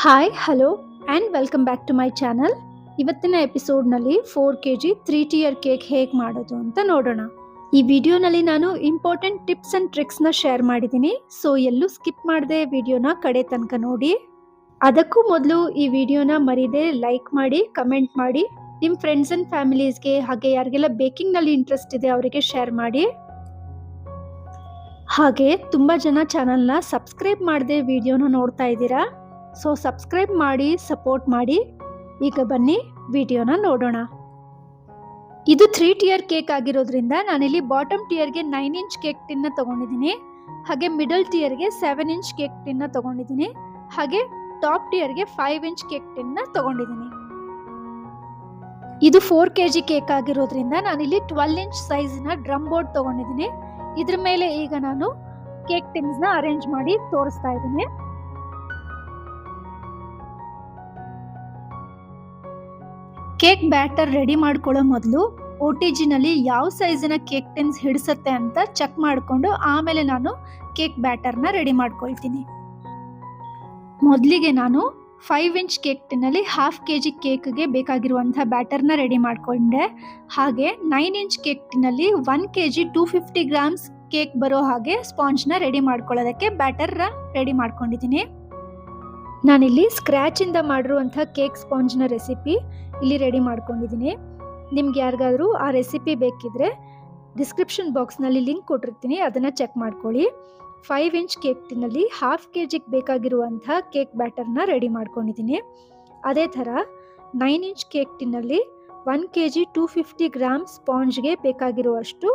Hi hello and welcome back to my channel. ಇವತ್ತಿನ ಎಪಿಸೋಡ್ನಲ್ಲಿ 4 kg 3 tier cake ಹೇಗೆ ಮಾಡೋದು ಅಂತ ನೋಡೋಣ. ಈ ವಿಡಿಯೋನಲ್ಲಿ ನಾನು ಇಂಪಾರ್ಟೆಂಟ್ ಟಿಪ್ಸ್ ಆ್ಯಂಡ್ ಟ್ರಿಕ್ಸ್ನ ಶೇರ್ ಮಾಡಿದ್ದೀನಿ. ಸೊ ಎಲ್ಲೂ ಸ್ಕಿಪ್ ಮಾಡದೆ ವಿಡಿಯೋನ ಕಡೆ ತನಕ ನೋಡಿ. ಅದಕ್ಕೂ ಮೊದಲು ಈ ವಿಡಿಯೋನ ಮರೀದೆ ಲೈಕ್ ಮಾಡಿ, ಕಮೆಂಟ್ ಮಾಡಿ, ನಿಮ್ಮ ಫ್ರೆಂಡ್ಸ್ ಆ್ಯಂಡ್ ಫ್ಯಾಮಿಲೀಸ್ಗೆ ಹಾಗೆ ಯಾರಿಗೆಲ್ಲ ಬೇಕಿಂಗ್ನಲ್ಲಿ ಇಂಟ್ರೆಸ್ಟ್ ಇದೆ ಅವರಿಗೆ ಶೇರ್ ಮಾಡಿ. ಹಾಗೆ ತುಂಬ ಜನ ಚಾನಲ್ನ ಸಬ್ಸ್ಕ್ರೈಬ್ ಮಾಡದೆ ವಿಡಿಯೋನ ನೋಡ್ತಾ ಇದ್ದೀರಾ. ಸೊ ಸಬ್ಸ್ಕ್ರೈಬ್ ಮಾಡಿ, ಸಪೋರ್ಟ್ ಮಾಡಿ. ಈಗ ಬನ್ನಿ ವಿಡಿಯೋನ ನೋಡೋಣ. ಇದು 3 tier ಕೇಕ್ ಆಗಿರೋದ್ರಿಂದ ನಾನಿಲ್ಲಿ ಬಾಟಮ್ ಟಿಯರ್ಗೆ 9 inch ಕೇಕ್ ಟಿನ್ನ ತಗೊಂಡಿದ್ದೀನಿ. ಹಾಗೆ ಮಿಡಲ್ ಟಿಯರ್ಗೆ 7 inch ಕೇಕ್ ಟಿನ್ನ ತಗೊಂಡಿದ್ದೀನಿ. ಹಾಗೆ ಟಾಪ್ ಟಿಯರ್ಗೆ 5 inch ಕೇಕ್ ಟಿನ್ನ ತಗೊಂಡಿದ್ದೀನಿ. ಇದು 4 kg ಕೇಕ್ ಆಗಿರೋದ್ರಿಂದ ನಾನಿಲ್ಲಿ 12 inch ಸೈಜ್ನ ಡ್ರಮ್ ಬೋರ್ಡ್ ತಗೊಂಡಿದ್ದೀನಿ. ಇದ್ರ ಮೇಲೆ ಈಗ ನಾನು ಕೇಕ್ ಟಿನ್ಸ್ನ ಅರೇಂಜ್ ಮಾಡಿ ತೋರಿಸ್ತಾ ಇದ್ದೀನಿ. ಕೇಕ್ ಬ್ಯಾಟರ್ ರೆಡಿ ಮಾಡ್ಕೊಳ್ಳೋ ಮೊದಲು OTGನಲ್ಲಿ ಯಾವ ಸೈಜಿನ ಕೇಕ್ ಟಿನ್ಸ್ ಹಿಡಿಸುತ್ತೆ ಅಂತ ಚೆಕ್ ಮಾಡಿಕೊಂಡು ಆಮೇಲೆ ನಾನು ಕೇಕ್ ಬ್ಯಾಟರ್ನ ರೆಡಿ ಮಾಡ್ಕೊಳ್ತೀನಿ. ಮೊದಲಿಗೆ ನಾನು 5 inch ಕೇಕ್ ಟಿನ್ನಲ್ಲಿ 1/2 kg ಕೇಕ್ಗೆ ಬೇಕಾಗಿರುವಂಥ ಬ್ಯಾಟರ್ನ ರೆಡಿ ಮಾಡಿಕೊಂಡೆ. ಹಾಗೆ 9 inch ಕೇಕ್ ಟಿನ್ನಲ್ಲಿ 1 kg 250 grams ಕೇಕ್ ಬರೋ ಹಾಗೆ ಸ್ಪಾಂಜ್ನ ರೆಡಿ ಮಾಡ್ಕೊಳ್ಳೋದಕ್ಕೆ ಬ್ಯಾಟರ್ನ ರೆಡಿ ಮಾಡ್ಕೊಂಡಿದ್ದೀನಿ. ನಾನಿಲ್ಲಿ ಸ್ಕ್ರ್ಯಾಚಿಂದ ಮಾಡಿರುವಂಥ ಕೇಕ್ ಸ್ಪಾಂಜ್ನ ರೆಸಿಪಿ ಇಲ್ಲಿ ರೆಡಿ ಮಾಡ್ಕೊಂಡಿದ್ದೀನಿ. ನಿಮ್ಗೆ ಯಾರಿಗಾದರೂ ಆ ರೆಸಿಪಿ ಬೇಕಿದ್ರೆ ಡಿಸ್ಕ್ರಿಪ್ಷನ್ ಬಾಕ್ಸ್ನಲ್ಲಿ ಲಿಂಕ್ ಕೊಟ್ಟಿರ್ತೀನಿ, ಅದನ್ನು ಚೆಕ್ ಮಾಡ್ಕೊಳ್ಳಿ. 5 inch ಕೇಕ್ ಟಿನ್ನಲ್ಲಿ 1/2 kg ಬೇಕಾಗಿರುವಂಥ ಕೇಕ್ ಬ್ಯಾಟರ್ನ ರೆಡಿ ಮಾಡ್ಕೊಂಡಿದ್ದೀನಿ. ಅದೇ ಥರ 9 inch ಕೇಕ್ ಟಿನ್ನಲ್ಲಿ 1 kg 250 grams ಸ್ಪಾಂಜ್ಗೆ ಬೇಕಾಗಿರುವಷ್ಟು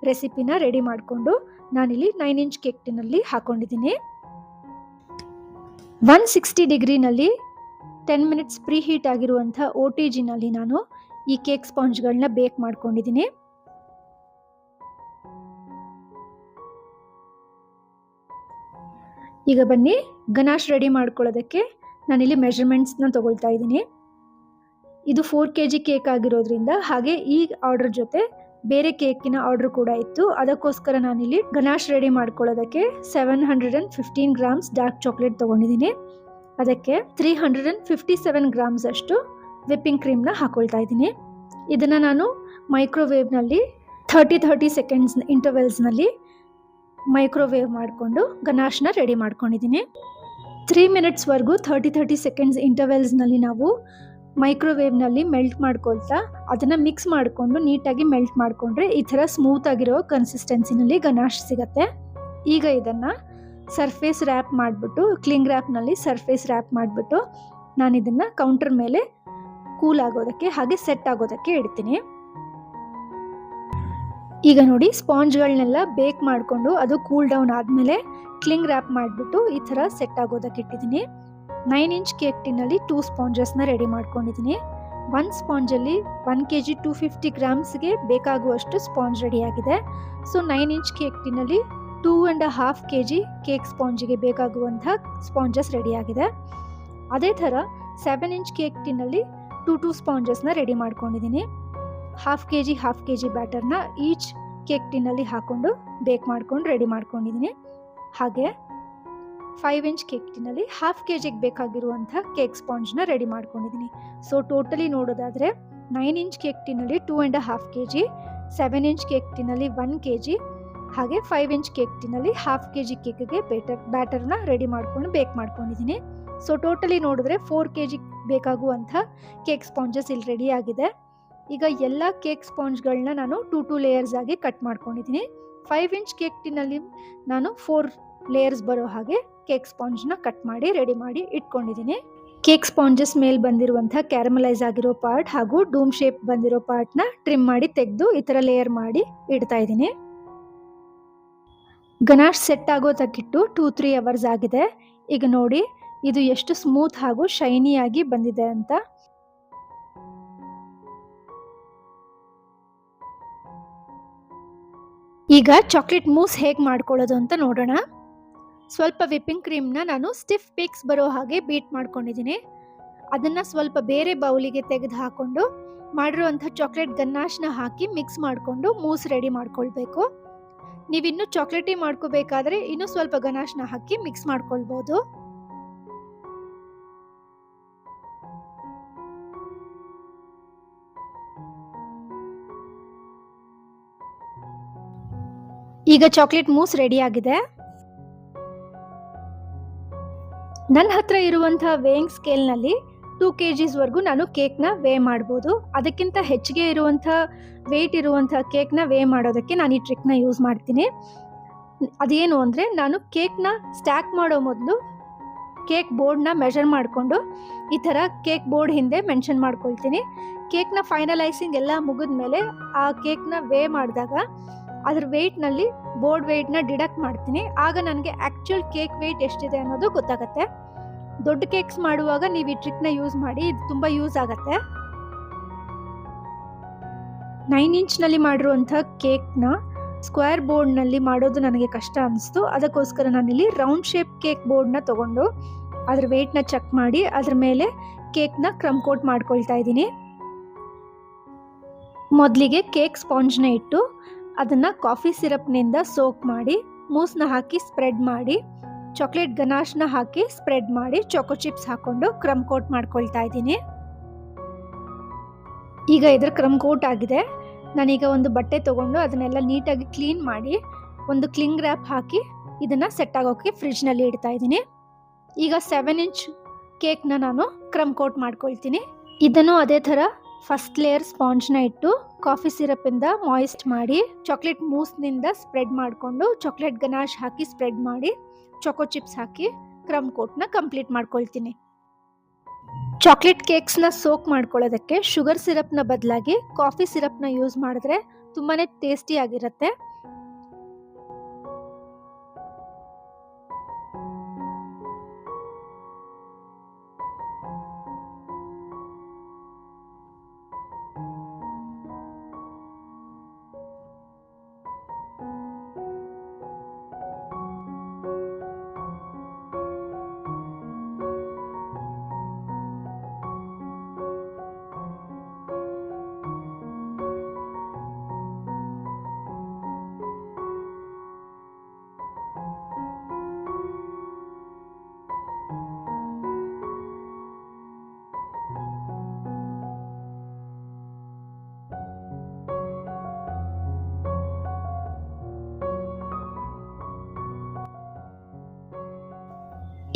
ರೆಸಿಪಿನ ರೆಡಿ ಮಾಡಿಕೊಂಡು ನಾನಿಲ್ಲಿ 9 inch ಕೇಕ್ ಟಿನ್ನಲ್ಲಿ ಹಾಕೊಂಡಿದ್ದೀನಿ. 160 ಡಿಗ್ರಿನಲ್ಲಿ 10 minutes ಪ್ರೀ ಹೀಟ್ ಆಗಿರುವಂಥ OTGನಲ್ಲಿ ನಾನು ಈ ಕೇಕ್ ಸ್ಪಾಂಜ್ಗಳನ್ನ ಬೇಕ್ ಮಾಡ್ಕೊಂಡಿದ್ದೀನಿ. ಈಗ ಬನ್ನಿ ಗನಾಶ್ ರೆಡಿ ಮಾಡ್ಕೊಳ್ಳೋದಕ್ಕೆ ನಾನಿಲ್ಲಿ ಮೆಜರ್ಮೆಂಟ್ಸ್ನ ತಗೊಳ್ತಾ ಇದ್ದೀನಿ. ಇದು 4 kg ಕೇಕ್ ಆಗಿರೋದ್ರಿಂದ ಹಾಗೆ ಈ ಆರ್ಡರ್ ಜೊತೆ ಬೇರೆ ಕೇಕಿನ ಆರ್ಡರ್ ಕೂಡ ಇತ್ತು. ಅದಕ್ಕೋಸ್ಕರ ನಾನಿಲ್ಲಿ ಗನಾಶ್ ರೆಡಿ ಮಾಡ್ಕೊಳ್ಳೋದಕ್ಕೆ 715 grams ಡಾರ್ಕ್ ಚಾಕ್ಲೇಟ್ ತೊಗೊಂಡಿದ್ದೀನಿ. ಅದಕ್ಕೆ 357 grams ಅಷ್ಟು ವಿಪ್ಪಿಂಗ್ ಕ್ರೀಮ್ನ ಹಾಕೊಳ್ತಾ ಇದ್ದೀನಿ. ಇದನ್ನು ನಾನು ಮೈಕ್ರೋವೇವ್ನಲ್ಲಿ 30 seconds ಇಂಟರ್ವೆಲ್ಸ್ನಲ್ಲಿ ಮೈಕ್ರೋವೇವ್ ಮಾಡಿಕೊಂಡು ಗನಾಶ್ನ ರೆಡಿ ಮಾಡ್ಕೊಂಡಿದ್ದೀನಿ. 3 minutesವರೆಗೂ 30 seconds ಇಂಟರ್ವೆಲ್ಸ್ನಲ್ಲಿ ನಾವು ಮೈಕ್ರೋವೇವ್ನಲ್ಲಿ ಮೆಲ್ಟ್ ಮಾಡ್ಕೊಳ್ತಾ ಅದನ್ನು ಮಿಕ್ಸ್ ಮಾಡಿಕೊಂಡು ನೀಟಾಗಿ ಮೆಲ್ಟ್ ಮಾಡಿಕೊಂಡ್ರೆ ಈ ಥರ ಸ್ಮೂತ್ ಆಗಿರೋ ಕನ್ಸಿಸ್ಟೆನ್ಸಿನಲ್ಲಿ ಗನಾಶ್ ಸಿಗುತ್ತೆ. ಈಗ ಇದನ್ನು ಸರ್ಫೇಸ್ ರ್ಯಾಪ್ ಮಾಡಿಬಿಟ್ಟು ಕ್ಲಿಂಗ್ ರ್ಯಾಪ್ನಲ್ಲಿ ಸರ್ಫೇಸ್ ರ್ಯಾಪ್ ಮಾಡಿಬಿಟ್ಟು ನಾನು ಇದನ್ನು ಕೌಂಟರ್ ಮೇಲೆ ಕೂಲ್ ಆಗೋದಕ್ಕೆ ಹಾಗೆ ಸೆಟ್ ಆಗೋದಕ್ಕೆ ಇಡ್ತೀನಿ. ಈಗ ನೋಡಿ ಸ್ಪಾಂಜ್ಗಳನ್ನೆಲ್ಲ ಬೇಕ್ ಮಾಡಿಕೊಂಡು ಅದು ಕೂಲ್ ಡೌನ್ ಆದಮೇಲೆ ಕ್ಲಿಂಗ್ ರ್ಯಾಪ್ ಮಾಡಿಬಿಟ್ಟು ಈ ಥರ ಸೆಟ್ ಆಗೋದಕ್ಕೆ ಇಟ್ಟಿದ್ದೀನಿ. 9 inch ಕೇಕ್ ಟಿನ್ನಲ್ಲಿ 2 ಸ್ಪಾಂಜಸ್ನ ರೆಡಿ ಮಾಡ್ಕೊಂಡಿದ್ದೀನಿ. 1 ಸ್ಪಾಂಜಲ್ಲಿ 1 kg 250 ಗ್ರಾಮ್ಸ್ಗೆ ಬೇಕಾಗುವಷ್ಟು ಸ್ಪಾಂಜ್ ರೆಡಿಯಾಗಿದೆ. ಸೊ 9 inch ಕೇಕ್ ಟಿನ್ನಲ್ಲಿ 2.5 kg ಕೇಕ್ ಸ್ಪಾಂಜಿಗೆ ಬೇಕಾಗುವಂಥ ಸ್ಪಾಂಜಸ್ ರೆಡಿಯಾಗಿದೆ. ಅದೇ ಥರ 7 inch ಕೇಕ್ ಟಿನ್ನಲ್ಲಿ 2 ಸ್ಪಾಂಜಸ್ನ ರೆಡಿ ಮಾಡ್ಕೊಂಡಿದ್ದೀನಿ. 1/2 kg ಬ್ಯಾಟರ್ನ ಈಚ್ ಕೇಕ್ ಟಿನ್ನಲ್ಲಿ ಹಾಕ್ಕೊಂಡು ಬೇಕ್ ಮಾಡ್ಕೊಂಡು ರೆಡಿ ಮಾಡ್ಕೊಂಡಿದ್ದೀನಿ. ಹಾಗೆ 5 inch ಕೇಕ್ ಟಿನ್ನಲ್ಲಿ 1/2 kgಗೆ ಬೇಕಾಗಿರುವಂಥ ಕೇಕ್ ಸ್ಪಾಂಜ್ನ ರೆಡಿ ಮಾಡ್ಕೊಂಡಿದ್ದೀನಿ. ಸೊ ಟೋಟಲಿ ನೋಡೋದಾದರೆ 9 inch ಕೇಕ್ ಟಿನ್ನಲ್ಲಿ 2.5 kg, 7 inch ಕೇಕ್ ಟಿನ್ನಲ್ಲಿ 1 kg, ಹಾಗೆ 5 inch ಕೇಕ್ ಟಿನ್ನಲ್ಲಿ 1/2 kg ಕೇಕ್ಗೆ ಬ್ಯಾಟರ್ನ ರೆಡಿ ಮಾಡ್ಕೊಂಡು ಬೇಕ್ ಮಾಡ್ಕೊಂಡಿದ್ದೀನಿ. ಸೊ ಟೋಟಲಿ ನೋಡಿದ್ರೆ 4 kg ಬೇಕಾಗುವಂಥ ಕೇಕ್ ಸ್ಪಾಂಜಸ್ ಇಲ್ಲಿ ರೆಡಿ ಆಗಿದೆ. ಈಗ ಎಲ್ಲ ಕೇಕ್ ಸ್ಪಾಂಜ್ಗಳನ್ನ ನಾನು 2 ಲೇಯರ್ಸ್ ಆಗಿ ಕಟ್ ಮಾಡ್ಕೊಂಡಿದ್ದೀನಿ. 5 inch ಕೇಕ್ ಟಿನ್ನಲ್ಲಿ ನಾನು 4 ಲೇಯರ್ಸ್ ಬರೋ ಹಾಗೆ ಕೇಕ್ ಸ್ಪಾಂಜ್ನ ಕಟ್ ಮಾಡಿ ರೆಡಿ ಮಾಡಿ ಇಟ್ಕೊಂಡಿದ್ದೀನಿ. ಕೇಕ್ ಸ್ಪಾಂಜಸ್ ಮೇಲೆ ಬಂದಿರುವಂಥ ಕ್ಯಾರಮಲೈಸ್ ಆಗಿರೋ ಪಾರ್ಟ್ ಹಾಗೂ ಡೂಮ್ ಶೇಪ್ ಬಂದಿರೋ ಪಾರ್ಟ್ನ ಟ್ರಿಮ್ ಮಾಡಿ ತೆಗೆದು ಈ ಥರ ಲೇಯರ್ ಮಾಡಿ ಇಡ್ತಾ ಇದ್ದೀನಿ. ಗನಾಶ್ ಸೆಟ್ ಆಗೋದಕ್ಕಿಟ್ಟು 2-3 hours ಆಗಿದೆ. ಈಗ ನೋಡಿ ಇದು ಎಷ್ಟು ಸ್ಮೂತ್ ಹಾಗೂ ಶೈನಿಯಾಗಿ ಬಂದಿದೆ ಅಂತ. ಈಗ ಚಾಕ್ಲೇಟ್ ಮೂಸ್ ಹೇಗೆ ಮಾಡ್ಕೊಳ್ಳೋದು ಅಂತ ನೋಡೋಣ. ಸ್ವಲ್ಪ ವಿಪ್ಪಿಂಗ್ ಕ್ರೀಮ್ನ ನಾನು ಸ್ಟಿಫ್ ಪೀಕ್ಸ್ ಬರೋ ಹಾಗೆ ಬೀಟ್ ಮಾಡ್ಕೊಂಡಿದ್ದೀನಿ. ಅದನ್ನು ಸ್ವಲ್ಪ ಬೇರೆ ಬೌಲಿಗೆ ತೆಗೆದು ಹಾಕ್ಕೊಂಡು ಮಾಡಿರುವಂಥ ಚಾಕ್ಲೇಟ್ ಗನ್ನಾಶ್ನ ಹಾಕಿ ಮಿಕ್ಸ್ ಮಾಡಿಕೊಂಡು ಮೂಸ್ ರೆಡಿ ಮಾಡ್ಕೊಳ್ಬೇಕು. ನೀವಿನ್ನೂ ಚಾಕ್ಲೇಟಿ ಮಾಡ್ಕೋಬೇಕಾದ್ರೆ ಇನ್ನೂ ಸ್ವಲ್ಪ ಗನಾಶ್ನ ಹಾಕಿ ಮಿಕ್ಸ್ ಮಾಡ್ಕೊಳ್ಬೋದು. ಈಗ ಚಾಕ್ಲೇಟ್ ಮೂಸ್ ರೆಡಿ ಆಗಿದೆ. ನನ್ನ ಹತ್ರ ಇರುವಂತಹ ವೇಯಿಂಗ್ ಸ್ಕೇಲ್ನಲ್ಲಿ 2 kgs ವರೆಗೂ ನಾನು ಕೇಕ್ನ ವೇ ಮಾಡ್ಬೋದು. ಅದಕ್ಕಿಂತ ಹೆಚ್ಚಿಗೆ ಇರುವಂಥ ವೆಯ್ಟ್ ಇರುವಂಥ ಕೇಕ್ನ ವೇ ಮಾಡೋದಕ್ಕೆ ನಾನು ಈ ಟ್ರಿಕ್ನ ಯೂಸ್ ಮಾಡ್ತೀನಿ. ಅದೇನು ಅಂದರೆ, ನಾನು ಕೇಕ್ನ ಸ್ಟ್ಯಾಕ್ ಮಾಡೋ ಮೊದಲು ಕೇಕ್ ಬೋರ್ಡ್ನ ಮೆಷರ್ ಮಾಡಿಕೊಂಡು ಈ ಥರ ಕೇಕ್ ಬೋರ್ಡ್ ಹಿಂದೆ ಮೆನ್ಷನ್ ಮಾಡ್ಕೊಳ್ತೀನಿ. ಕೇಕ್ನ ಫೈನಲೈಸಿಂಗ್ ಎಲ್ಲ ಮುಗಿದ ಮೇಲೆ ಆ ಕೇಕ್ನ ವೇ ಮಾಡಿದಾಗ ಅದ್ರ ವೆಯ್ಟ್ನಲ್ಲಿ ಬೋರ್ಡ್ ವೆಯ್ಟ್ನ ಡಿಡಕ್ಟ್ ಮಾಡ್ತೀನಿ. ಆಗ ನನಗೆ ಆ್ಯಕ್ಚುಯಲ್ ಕೇಕ್ ವೆಯ್ಟ್ ಎಷ್ಟಿದೆ ಅನ್ನೋದು ಗೊತ್ತಾಗುತ್ತೆ. ದೊಡ್ಡ ಕೇಕ್ಸ್ ಮಾಡುವಾಗ ನೀವು ಈ ಟ್ರಿಕ್ನ ಯೂಸ್ ಮಾಡಿ, ಇದು ತುಂಬ ಯೂಸ್ ಆಗುತ್ತೆ. 9 ಇಂಚ್ನಲ್ಲಿ ಮಾಡಿರುವಂಥ ಕೇಕ್ನ ಸ್ಕ್ವೇರ್ ಬೋರ್ಡ್ನಲ್ಲಿ ಮಾಡೋದು ನನಗೆ ಕಷ್ಟ ಅನಿಸ್ತು. ಅದಕ್ಕೋಸ್ಕರ ನಾನಿಲ್ಲಿ ರೌಂಡ್ ಶೇಪ್ ಕೇಕ್ ಬೋರ್ಡ್ನ ತೊಗೊಂಡು ಅದ್ರ ವೆಯ್ಟ್ನ ಚೆಕ್ ಮಾಡಿ ಅದ್ರ ಮೇಲೆ ಕೇಕ್ನ ಕ್ರಮ್ ಕೋಟ್ ಮಾಡ್ಕೊಳ್ತಾ ಇದ್ದೀನಿ. ಮೊದಲಿಗೆ ಕೇಕ್ ಸ್ಪಾಂಜ್ನ ಇಟ್ಟು ಅದನ್ನು ಕಾಫಿ ಸಿರಪ್ನಿಂದ ಸೋಕ್ ಮಾಡಿ ಮೂಸ್ನ ಹಾಕಿ ಸ್ಪ್ರೆಡ್ ಮಾಡಿ ಚಾಕ್ಲೇಟ್ ಗನಾಶ್ನ ಹಾಕಿ ಸ್ಪ್ರೆಡ್ ಮಾಡಿ ಚೊಕೊ ಚಿಪ್ಸ್ ಹಾಕ್ಕೊಂಡು ಕ್ರಮ್ ಕೋಟ್ ಮಾಡ್ಕೊಳ್ತಾ ಇದ್ದೀನಿ. ಈಗ ಇದರ ಕ್ರಮ್ ಕೋಟ್ ಆಗಿದೆ. ನಾನೀಗ ಒಂದು ಬಟ್ಟೆ ತೊಗೊಂಡು ಅದನ್ನೆಲ್ಲ ನೀಟಾಗಿ ಕ್ಲೀನ್ ಮಾಡಿ ಒಂದು ಕ್ಲಿಂಗ್ ರ್ಯಾಪ್ ಹಾಕಿ ಇದನ್ನು ಸೆಟ್ ಆಗೋಕ್ಕೆ ಫ್ರಿಜ್ನಲ್ಲಿ ಇಡ್ತಾ ಇದ್ದೀನಿ. ಈಗ 7 ಇಂಚ್ ಕೇಕ್ನ ನಾನು ಕ್ರಮ್ ಕೋಟ್ ಮಾಡ್ಕೊಳ್ತೀನಿ. ಇದನ್ನು ಅದೇ ಥರ ಫಸ್ಟ್ ಲೇಯರ್ ಸ್ಪಾಂಜ್ನ ಇಟ್ಟು ಕಾಫಿ ಸಿರಪಿಂದ ಮಾಯಿಸ್ಟ್ ಮಾಡಿ ಚಾಕ್ಲೇಟ್ ಮೂಸ್ನಿಂದ ಸ್ಪ್ರೆಡ್ ಮಾಡಿಕೊಂಡು ಚಾಕ್ಲೇಟ್ ಗನಾಶ್ ಹಾಕಿ ಸ್ಪ್ರೆಡ್ ಮಾಡಿ ಚೊಕೊ ಚಿಪ್ಸ್ ಹಾಕಿ ಕ್ರಮ್ ಕೋಟ್ನ ಕಂಪ್ಲೀಟ್ ಮಾಡ್ಕೊಳ್ತೀನಿ. ಚಾಕ್ಲೇಟ್ ಕೇಕ್ಸ್ನ ಸೋಕ್ ಮಾಡ್ಕೊಳ್ಳೋದಕ್ಕೆ ಶುಗರ್ ಸಿರಪ್ನ ಬದಲಾಗಿ ಕಾಫಿ ಸಿರಪ್ನ ಯೂಸ್ ಮಾಡಿದ್ರೆ ತುಂಬಾ ಟೇಸ್ಟಿಯಾಗಿರುತ್ತೆ.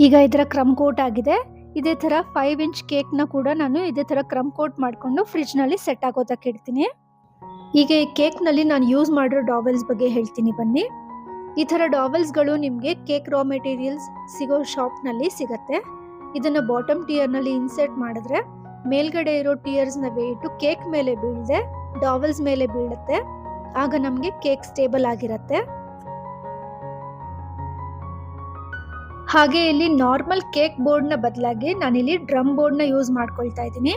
ಈಗ ಇದರ ಕ್ರಮ್ ಕೋಟ್ ಆಗಿದೆ. ಇದೇ ಥರ 5 ಇಂಚ್ ಕೇಕ್ನ ಕೂಡ ನಾನು ಇದೇ ಥರ ಕ್ರಮ್ ಕೋಟ್ ಮಾಡಿಕೊಂಡು ಫ್ರಿಜ್ನಲ್ಲಿ ಸೆಟ್ ಆಗೋದಕ್ಕೆ ಇಡ್ತೀನಿ. ಈಗ ಈ ಕೇಕ್ನಲ್ಲಿ ನಾನು ಯೂಸ್ ಮಾಡಿರೋ ಡಾವೆಲ್ಸ್ ಬಗ್ಗೆ ಹೇಳ್ತೀನಿ ಬನ್ನಿ. ಈ ಥರ ಡಾವೆಲ್ಸ್ಗಳು ನಿಮಗೆ ಕೇಕ್ ರಾ ಮೆಟೀರಿಯಲ್ಸ್ ಸಿಗೋ ಶಾಪ್ನಲ್ಲಿ ಸಿಗುತ್ತೆ. ಇದನ್ನು ಬಾಟಮ್ ಟಿಯರ್ನಲ್ಲಿ ಇನ್ಸರ್ಟ್ ಮಾಡಿದ್ರೆ ಮೇಲ್ಗಡೆ ಇರೋ ಟಿಯರ್ಸ್ನ ವೇಟು ಕೇಕ್ ಮೇಲೆ ಬೀಳದೆ ಡಾವೆಲ್ಸ್ ಮೇಲೆ ಬೀಳುತ್ತೆ. ಆಗ ನಮಗೆ ಕೇಕ್ ಸ್ಟೇಬಲ್ ಆಗಿರುತ್ತೆ. ಹಾಗೆ ಇಲ್ಲಿ ನಾರ್ಮಲ್ ಕೇಕ್ ಬೋರ್ಡ್ನ ಬದಲಾಗಿ ನಾನಿಲ್ಲಿ ಡ್ರಮ್ ಬೋರ್ಡ್ನ ಯೂಸ್ ಮಾಡ್ಕೊಳ್ತಾ ಇದ್ದೀನಿ.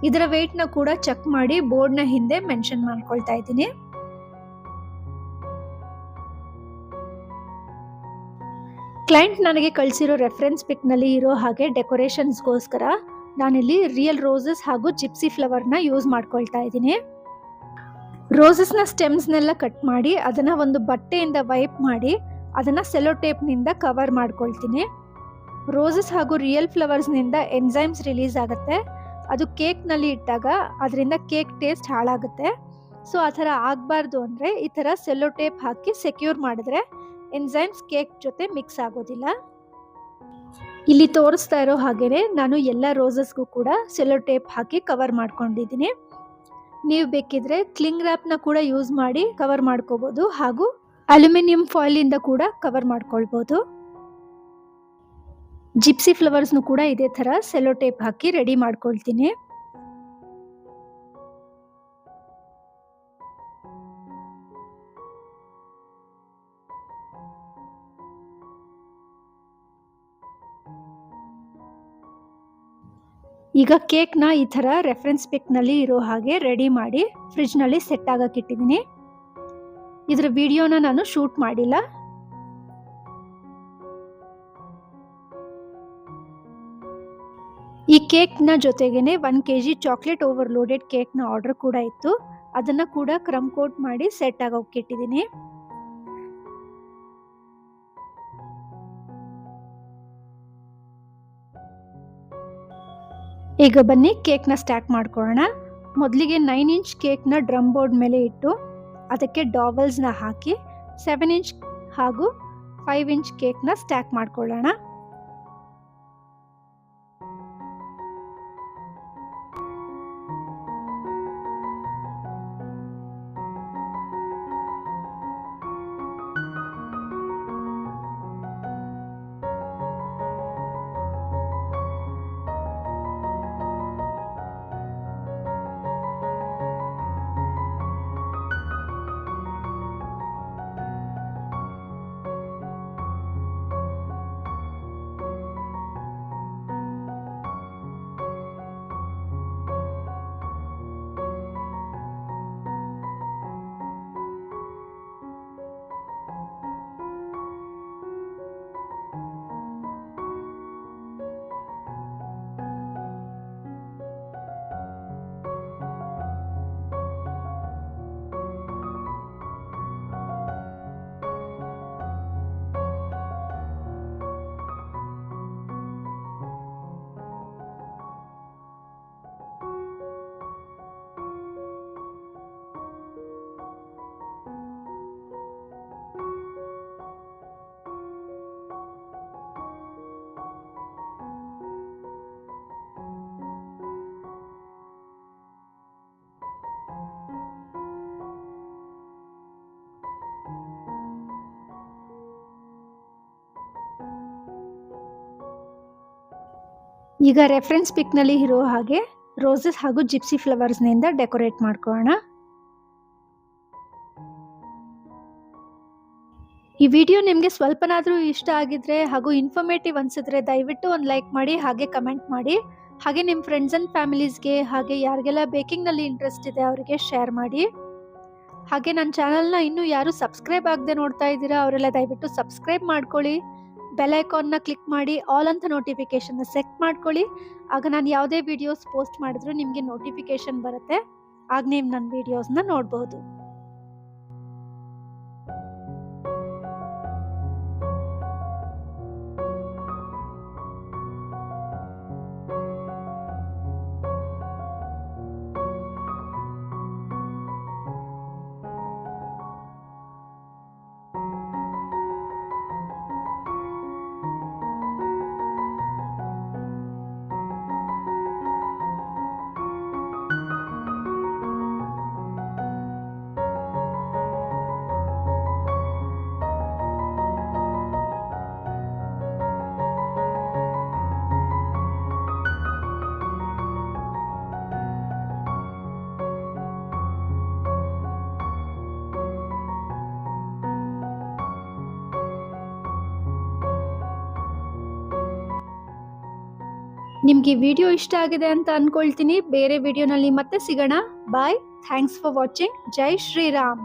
ಇದರ ವೆಯ್ಟ್ನ ಕೂಡ ಚೆಕ್ ಮಾಡಿ ಬೋರ್ಡ್ನ ಹಿಂದೆ ಮೆನ್ಷನ್ ಮಾಡ್ಕೊಳ್ತಾ ಇದ್ದೀನಿ. ಕ್ಲೈಂಟ್ ನನಗೆ ಕಳಿಸಿರೋ ರೆಫರೆನ್ಸ್ ಪಿಕ್ನಲ್ಲಿ ಇರೋ ಹಾಗೆ ಡೆಕೋರೇಷನ್ಸ್ಗೋಸ್ಕರ ನಾನಿಲ್ಲಿ ರಿಯಲ್ ರೋಸಸ್ ಹಾಗೂ ಜಿಪ್ಸಿ ಫ್ಲವರ್ನ ಯೂಸ್ ಮಾಡ್ಕೊಳ್ತಾ ಇದ್ದೀನಿ. ರೋಸಸ್ನ ಸ್ಟೆಮ್ಸ್ನೆಲ್ಲ ಕಟ್ ಮಾಡಿ ಅದನ್ನು ಒಂದು ಬಟ್ಟೆಯಿಂದ ವೈಪ್ ಮಾಡಿ ಅದನ್ನು ಸೆಲೋ ಟೇಪ್ನಿಂದ ಕವರ್ ಮಾಡ್ಕೊಳ್ತೀನಿ. ರೋಸಸ್ ಹಾಗೂ ರಿಯಲ್ ಫ್ಲವರ್ಸ್ನಿಂದ ಎನ್ಸೈಮ್ಸ್ ರಿಲೀಸ್ ಆಗುತ್ತೆ. ಅದು ಕೇಕ್ನಲ್ಲಿ ಇಟ್ಟಾಗ ಅದರಿಂದ ಕೇಕ್ ಟೇಸ್ಟ್ ಹಾಳಾಗುತ್ತೆ. ಸೊ ಆ ಥರ ಆಗಬಾರ್ದು ಅಂದರೆ ಈ ಥರ ಸೆಲೋ ಟೇಪ್ ಹಾಕಿ ಸೆಕ್ಯೂರ್ ಮಾಡಿದ್ರೆ ಎನ್ಸೈಮ್ಸ್ ಕೇಕ್ ಜೊತೆ ಮಿಕ್ಸ್ ಆಗೋದಿಲ್ಲ. ಇಲ್ಲಿ ತೋರಿಸ್ತಾ ಇರೋ ಹಾಗೆಯೇ ನಾನು ಎಲ್ಲ ರೋಸಸ್ಗೂ ಕೂಡ ಸೆಲೋ ಟೇಪ್ ಹಾಕಿ ಕವರ್ ಮಾಡ್ಕೊಂಡಿದ್ದೀನಿ. ನೀವು ಬೇಕಿದ್ರೆ ಕ್ಲಿಂಗ್ ರ್ಯಾಪ್ನ ಕೂಡ ಯೂಸ್ ಮಾಡಿ ಕವರ್ ಮಾಡ್ಕೋಬೋದು ಹಾಗೂ ಅಲ್ಯೂಮಿನಿಯಂ ಫಾಯಿಲಿಂದ ಕೂಡ ಕವರ್ ಮಾಡ್ಕೊಳ್ಬೋದು. ಜಿಪ್ಸಿ ಫ್ಲವರ್ಸ್ನು ಕೂಡ ಇದೇ ಥರ ಸೆಲೋ ಟೇಪ್ ಹಾಕಿ ರೆಡಿ ಮಾಡ್ಕೊಳ್ತೀನಿ. ಈಗ ಕೇಕ್ನ ಈ ಥರ ರೆಫರೆನ್ಸ್ ಪಿಕ್ನಲ್ಲಿ ಇರೋ ಹಾಗೆ ರೆಡಿ ಮಾಡಿ ಫ್ರಿಜ್ನಲ್ಲಿ ಸೆಟ್ ಆಗಕ್ಕಿಟ್ಟಿದ್ದೀನಿ. ಇದರ ವಿಡಿಯೋನ ನಾನು ಶೂಟ್ ಮಾಡಿಲ್ಲ. ಈ ಕೇಕ್ನ ಜೊತೆಗೇನೆ 1 kg ಚಾಕ್ಲೇಟ್ ಓವರ್ಲೋಡೆಡ್ ಕೇಕ್ನ ಆರ್ಡರ್ ಕೂಡ ಇತ್ತು. ಅದನ್ನು ಕೂಡ ಕ್ರಮ್ ಕೋಟ್ ಮಾಡಿ ಸೆಟ್ ಆಗೋಕ್ಕಿಟ್ಟಿದ್ದೀನಿ. ಈಗ ಬನ್ನಿ ಕೇಕ್ನ ಸ್ಟ್ಯಾಕ್ ಮಾಡ್ಕೊಳ್ಳೋಣ. ಮೊದಲಿಗೆ 9 ಇಂಚ್ ಕೇಕ್ನ ಡ್ರಮ್ ಬೋರ್ಡ್ ಮೇಲೆ ಇಟ್ಟು ಅದಕ್ಕೆ ಡಾವೆಲ್ಸ್ನ ಹಾಕಿ 7 ಇಂಚ್ ಹಾಗೂ 5 ಇಂಚ್ ಕೇಕ್ನ ಸ್ಟ್ಯಾಕ್ ಮಾಡ್ಕೊಳ್ಳೋಣ. ಈಗ ರೆಫರೆನ್ಸ್ ಪಿಕ್ನಲ್ಲಿ ಇರೋ ಹಾಗೆ ರೋಸಸ್ ಹಾಗೂ ಜಿಪ್ಸಿ ಫ್ಲವರ್ಸ್ನಿಂದ ಡೆಕೋರೇಟ್ ಮಾಡ್ಕೊಳ್ಳೋಣ. ಈ ವಿಡಿಯೋ ನಿಮಗೆ ಸ್ವಲ್ಪನಾದರೂ ಇಷ್ಟ ಆಗಿದ್ರೆ ಹಾಗೂ ಇನ್ಫಾರ್ಮೇಟಿವ್ ಅನಿಸಿದ್ರೆ ದಯವಿಟ್ಟು ಒಂದು ಲೈಕ್ ಮಾಡಿ, ಹಾಗೆ ಕಮೆಂಟ್ ಮಾಡಿ, ಹಾಗೆ ನಿಮ್ಮ ಫ್ರೆಂಡ್ಸ್ ಆ್ಯಂಡ್ ಫ್ಯಾಮಿಲೀಸ್ಗೆ ಹಾಗೆ ಯಾರಿಗೆಲ್ಲ ಬೇಕಿಂಗ್ನಲ್ಲಿ ಇಂಟ್ರೆಸ್ಟ್ ಇದೆ ಅವರಿಗೆ ಶೇರ್ ಮಾಡಿ. ಹಾಗೆ ನನ್ನ ಚಾನಲ್ನ ಇನ್ನೂ ಯಾರು ಸಬ್ಸ್ಕ್ರೈಬ್ ಆಗದೆ ನೋಡ್ತಾ ಇದ್ದೀರಾ ಅವರೆಲ್ಲ ದಯವಿಟ್ಟು ಸಬ್ಸ್ಕ್ರೈಬ್ ಮಾಡ್ಕೊಳ್ಳಿ. ಬೆಲ್ ಐಕಾನ್ನ ಕ್ಲಿಕ್ ಮಾಡಿ ಆಲ್ ಅಂತ ನೋಟಿಫಿಕೇಷನ್ನ ಸೆಟ್ ಮಾಡ್ಕೊಳ್ಳಿ. ಆಗ ನಾನು ಯಾವುದೇ ವಿಡಿಯೋಸ್ ಪೋಸ್ಟ್ ಮಾಡಿದ್ರು ನಿಮಗೆ ನೋಟಿಫಿಕೇಷನ್ ಬರುತ್ತೆ. ಆಗ ನೀವು ನನ್ನ ವಿಡಿಯೋಸ್ನ ನೋಡಬಹುದು. ನಿಮಗೆ ವಿಡಿಯೋ ಇಷ್ಟ ಆಗಿದೆ ಅಂತ ಅನ್ಕೊಳ್ತೀನಿ. ಬೇರೆ ವಿಡಿಯೋನಲ್ಲಿ ಮತ್ತೆ ಸಿಗೋಣ. ಬಾಯ್. Thanks for watching. ಜೈ ಶ್ರೀರಾಮ್.